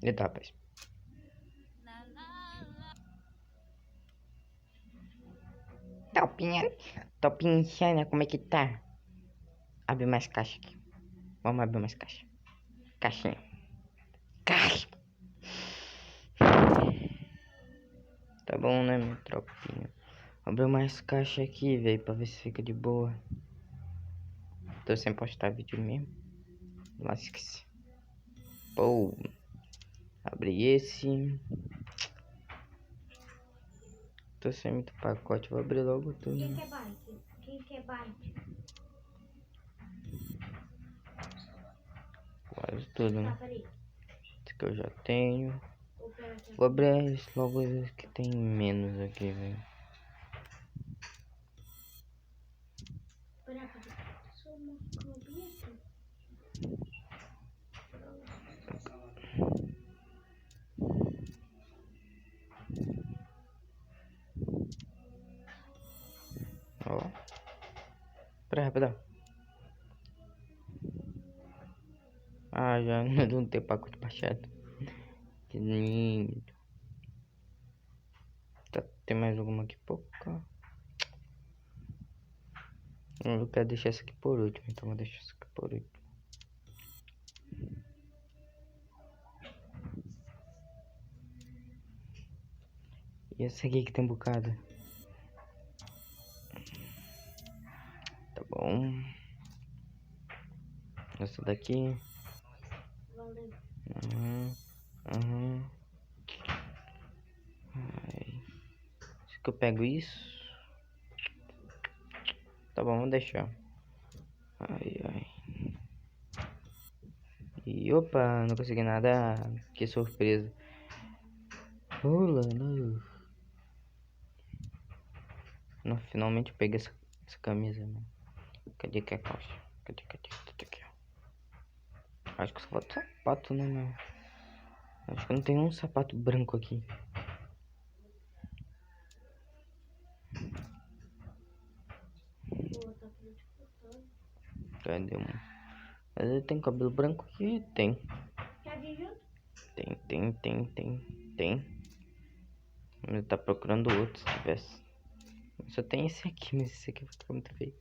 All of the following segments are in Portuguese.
Eita, rapaz. Topinha. Topinha insana, como é que tá? Abre mais caixa aqui. Vamos abrir mais caixa. Caixinha. Caixa. Tá bom, né, minha tropinha? Abriu mais caixa aqui, velho, pra ver se fica de boa. Tô sem postar vídeo mesmo. Lasque-se. Pô. Abri esse. Tô sem muito pacote, vou abrir logo tudo. Quem quer bike? Quem quer bike? Quase tudo, né? Tá, peraí. Esse que eu já tenho. Vou pegar aqui. Vou abrir logo os que tem menos aqui, velho. Peraí, só uma cobinha aqui. Ó. Peraí, rapidão. Ah, já não tem pacote baixado. Que lindo. Tá, tem mais alguma aqui? Pouca. Eu quero deixar essa aqui por último, então vou deixar essa aqui por último. E essa aqui que tem um bocado. Tá bom. Essa daqui. Valeu. Aham. Ai. Acho que eu pego isso. Tá bom, vou deixar. Ai, ai. E opa, não consegui nada. Que surpresa. Rolando. Não, finalmente eu peguei essa camisa, mano. Cadê que é a calça? Cadê? Tá aqui, ó. Acho que só falta sapato, né, meu? Acho que não tem um sapato branco aqui. Pô, tá falando de fotógrafo. Cadê um? Mas ele tem cabelo branco aqui? Tem. Quer vir junto? Tem. Ele tá procurando outro se tivesse. Só tem esse aqui, mas esse aqui vai ficar muito feio.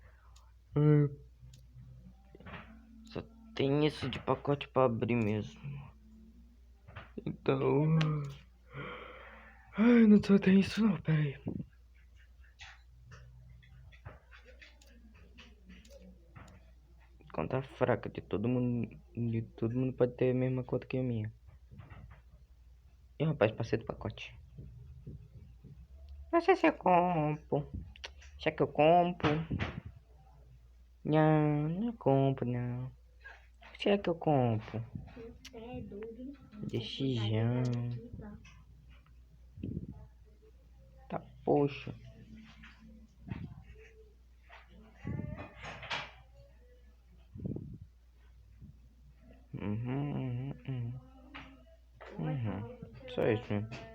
Só tem isso de pacote pra abrir mesmo. Então. Ai, não só tem isso não, pera aí. Conta fraca de todo mundo. De todo mundo pode ter a mesma conta que a minha. Ih, rapaz, passei do pacote. Não sei se eu compro. Já que eu compro. Não compro, não. Será que eu compro? Você é doido. Decisão. Tá, poxa. Uhum. Só isso mesmo.